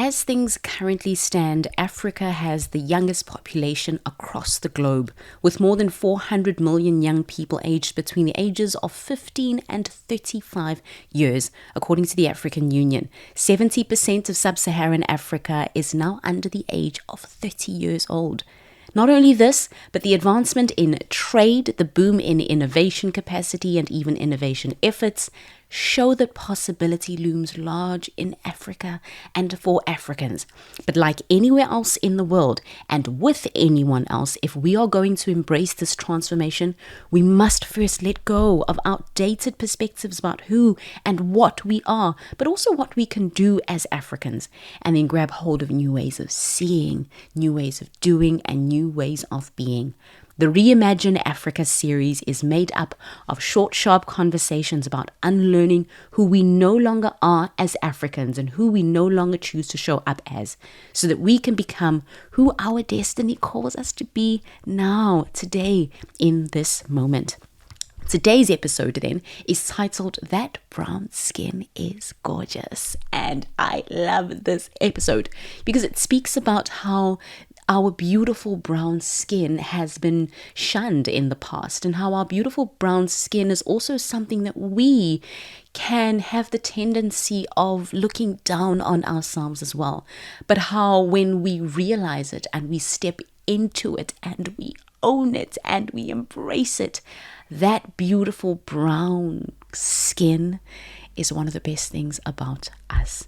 as things currently stand, Africa has the youngest population across the globe, with more than 400 million young people aged between the ages of 15 and 35 years, according to the African Union. 70% of sub-Saharan Africa is now under the age of 30 years old. Not only this, but the advancement in trade, the boom in innovation capacity, and even innovation efforts show that possibility looms large in Africa and for Africans. But like anywhere else in the world, and with anyone else, if we are going to embrace this transformation, we must first let go of outdated perspectives about who and what we are, but also what we can do as Africans, and then grab hold of new ways of seeing, new ways of doing, and new ways of being. The ReImagine Africa series is made up of short, sharp conversations about unlearning who we no longer are as Africans and who we no longer choose to show up as, so that we can become who our destiny calls us to be now, today, in this moment. Today's episode then is titled That Brown Skin is Gorgeous. And I love this episode because it speaks about how our beautiful brown skin has been shunned in the past, and how our beautiful brown skin is also something that we can have the tendency of looking down on ourselves as well. But how when we realize it and we step into it and we own it and we embrace it, that beautiful brown skin is one of the best things about us.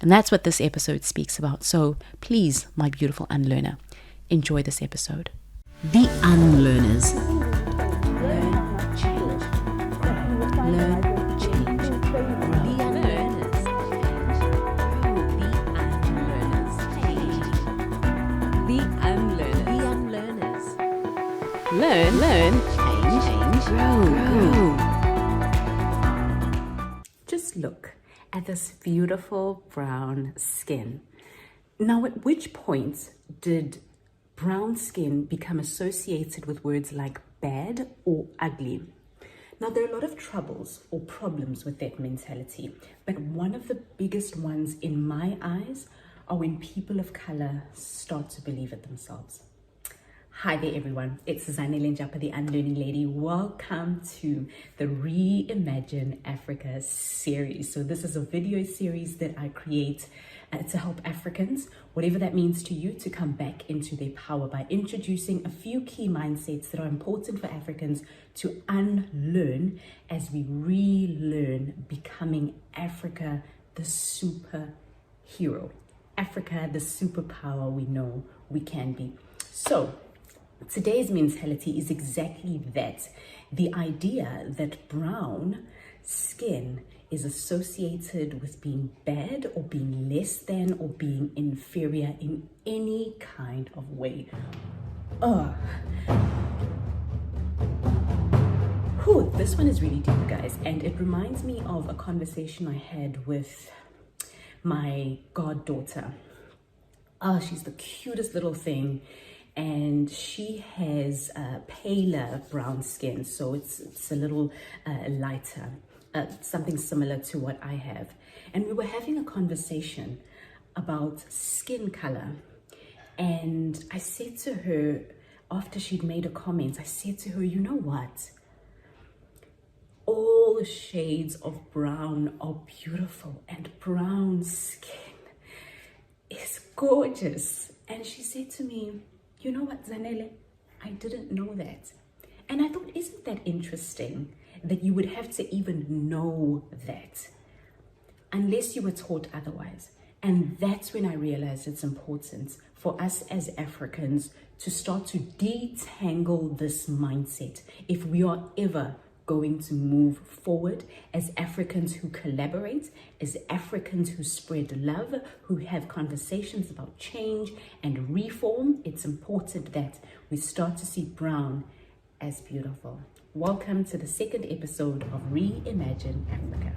And that's what this episode speaks about. So please, my beautiful unlearner, enjoy this episode. The Unlearners. Learn, change. Learn, change. The Unlearners. The Unlearners. The Unlearners. Learn, change, grow. Just look at this beautiful brown skin. Now, at which point did brown skin become associated with words like bad or ugly? Now, there are a lot of troubles or problems with that mentality, but one of the biggest ones in my eyes are when people of color start to believe it themselves. Hi there everyone, it's Zanele Njapa, the Unlearning Lady. Welcome to the ReImagine Africa series. So this is a video series that I create to help Africans, whatever that means to you, to come back into their power by introducing a few key mindsets that are important for Africans to unlearn as we relearn becoming Africa the superhero, Africa the superpower we know we can be. So today's mentality is exactly that. The idea that brown skin is associated with being bad or being less than or being inferior in any kind of way. This one is really deep, guys, and it reminds me of a conversation I had with my goddaughter. She's the cutest little thing, and she has paler brown skin, so it's a little lighter, something similar to what I have. And we were having a conversation about skin color, and I said to her, after she'd made a comment, I said to her, you know what? All the shades of brown are beautiful, and brown skin is gorgeous. And she said to me, you know what, Zanele, I didn't know that. And I thought, isn't that interesting that you would have to even know that unless you were taught otherwise? And that's when I realized it's important for us as Africans to start to detangle this mindset if we are ever going to move forward as Africans who collaborate, as Africans who spread love, who have conversations about change and reform. It's important that we start to see brown as beautiful. Welcome to the second episode of ReImagine Africa.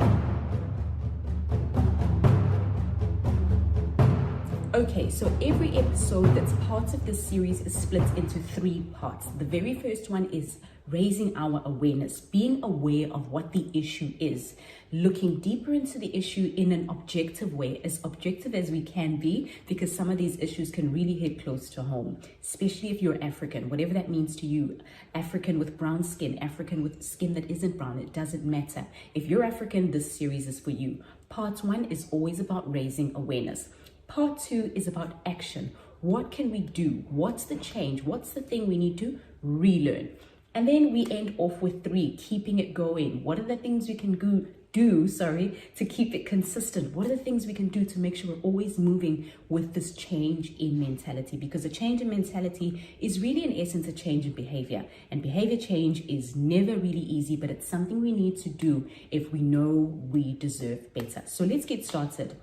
Okay, so every episode that's part of this series is split into 3 parts. The very first one is raising our awareness, being aware of what the issue is, looking deeper into the issue in an objective way, as objective as we can be, because some of these issues can really hit close to home, especially if you're African, whatever that means to you. African with brown skin, African with skin that isn't brown, it doesn't matter. If you're African, this series is for you. Part 1 is always about raising awareness. Part 2 is about action. What can we do? What's the change? What's the thing we need to relearn? And then we end off with 3, keeping it going. What are the things we can do to keep it consistent? What are the things we can do to make sure we're always moving with this change in mentality? Because a change in mentality is really, in essence, a change in behavior. And behavior change is never really easy, but it's something we need to do if we know we deserve better. So let's get started.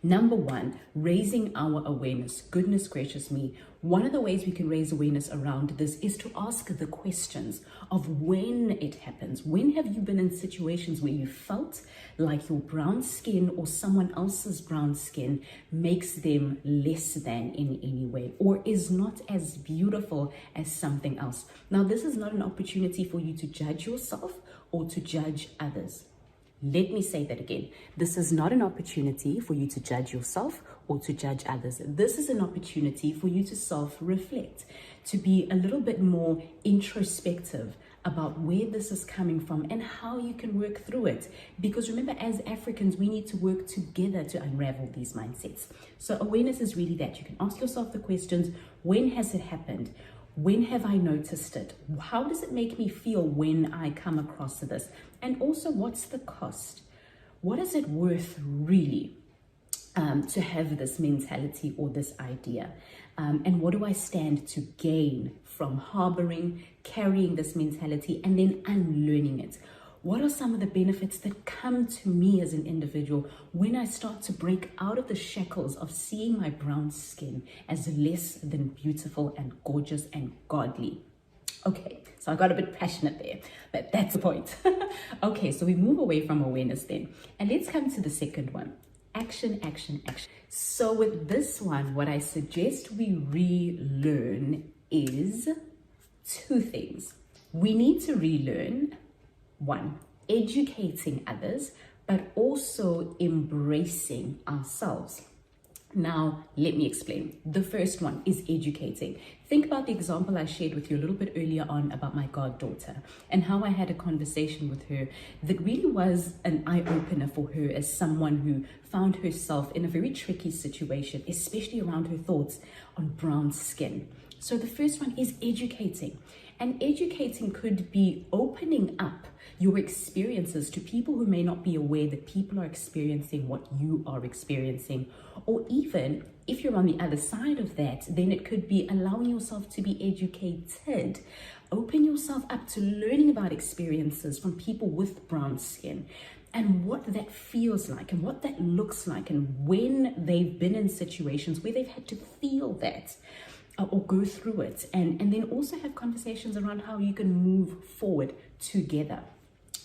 Number 1, raising our awareness. Goodness gracious me. One of the ways we can raise awareness around this is to ask the questions of when it happens. When have you been in situations where you felt like your brown skin or someone else's brown skin makes them less than in any way, or is not as beautiful as something else? Now, this is not an opportunity for you to judge yourself or to judge others. Let me say that again. This is not an opportunity for you to judge yourself or to judge others. This is an opportunity for you to self-reflect, to be a little bit more introspective about where this is coming from and how you can work through it. Because remember, as Africans, we need to work together to unravel these mindsets. So awareness is really that. You can ask yourself the questions: when has it happened? When have I noticed it? How does it make me feel when I come across this? And also, what's the cost? What is it worth really to have this mentality or this idea? And what do I stand to gain from harboring, carrying this mentality, and then unlearning it? What are some of the benefits that come to me as an individual when I start to break out of the shackles of seeing my brown skin as less than beautiful and gorgeous and godly? Okay, so I got a bit passionate there, but that's the point. Okay, so we move away from awareness then, and let's come to the second one. Action, action, action. So with this one, what I suggest we relearn is 2 things. We need to relearn 1, educating others, but also embracing ourselves. Now, let me explain. The first one is educating. Think about the example I shared with you a little bit earlier on about my goddaughter and how I had a conversation with her that really was an eye-opener for her as someone who found herself in a very tricky situation, especially around her thoughts on brown skin. So the first one is educating. And educating could be opening up your experiences to people who may not be aware that people are experiencing what you are experiencing. Or even if you're on the other side of that, then it could be allowing yourself to be educated. Open yourself up to learning about experiences from people with brown skin and what that feels like and what that looks like, and when they've been in situations where they've had to feel that or go through it, and then also have conversations around how you can move forward together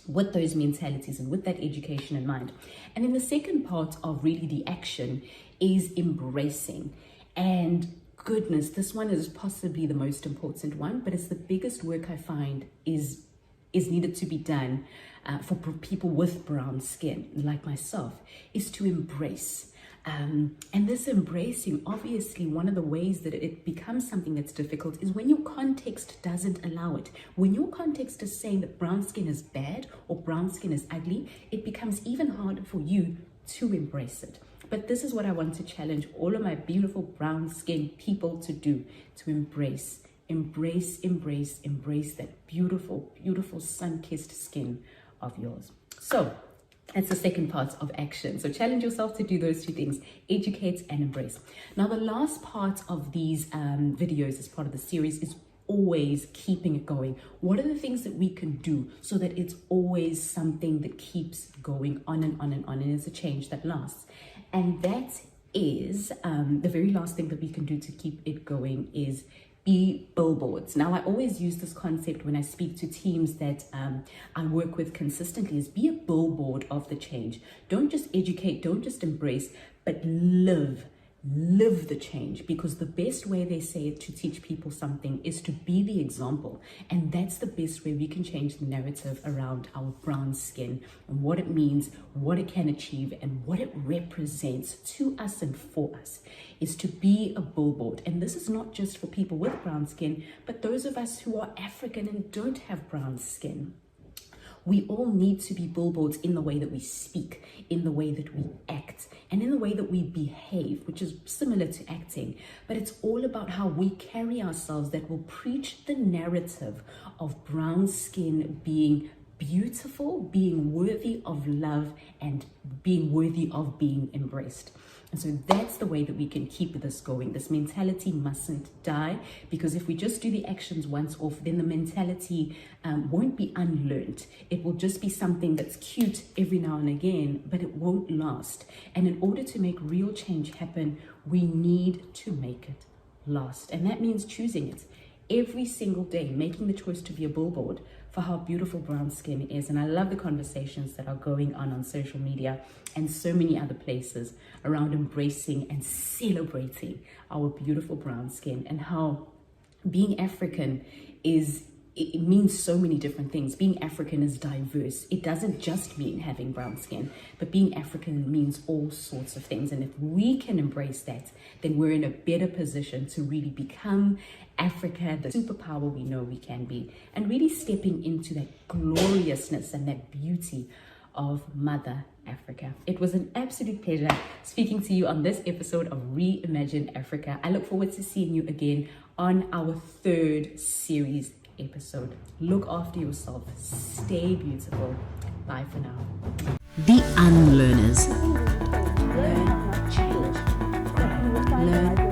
with those mentalities and with that education in mind. And then the second part of really the action is embracing. And goodness, this one is possibly the most important one, but it's the biggest work I find is needed to be done for people with brown skin like myself, is to embrace. And this embracing, obviously, one of the ways that it becomes something that's difficult is when your context doesn't allow it. When your context is saying that brown skin is bad or brown skin is ugly, it becomes even harder for you to embrace it. But this is what I want to challenge all of my beautiful brown skin people to do, to embrace that beautiful, beautiful sun-kissed skin of yours. So that's the second part of action. So challenge yourself to do those 2 things: educate and embrace. Now, the last part of these videos as part of the series is always keeping it going. What are the things that we can do so that it's always something that keeps going on and on and on, and it's a change that lasts? And that is the very last thing that we can do to keep it going is be billboards. Now, I always use this concept when I speak to teams that I work with consistently, is be a billboard of the change. Don't just educate, don't just embrace, but live live the change, because the best way, they say, to teach people something is to be the example. And that's the best way we can change the narrative around our brown skin and what it means, what it can achieve, and what it represents to us and for us, is to be a billboard. And this is not just for people with brown skin, but those of us who are African and don't have brown skin. We all need to be billboards in the way that we speak, in the way that we act, and in the way that we behave, which is similar to acting. But it's all about how we carry ourselves that will preach the narrative of brown skin being beautiful, being worthy of love, and being worthy of being embraced. And so that's the way that we can keep this going. This mentality mustn't die, because if we just do the actions once off, then the mentality won't be unlearned. It will just be something that's cute every now and again, but it won't last. And in order to make real change happen, we need to make it last. And that means choosing it every single day, making the choice to be a billboard for how beautiful brown skin is. And I love the conversations that are going on social media and so many other places around embracing and celebrating our beautiful brown skin, and how being African it means so many different things. Being African is diverse. It doesn't just mean having brown skin, but being African means all sorts of things. And if we can embrace that, then we're in a better position to really become Africa, the superpower we know we can be, and really stepping into that gloriousness and that beauty of Mother Africa. It was an absolute pleasure speaking to you on this episode of ReImagine Africa. I look forward to seeing you again on our 3rd series episode. Look after yourself. Stay beautiful. Bye for now. The Unlearners. Learn, change, learn.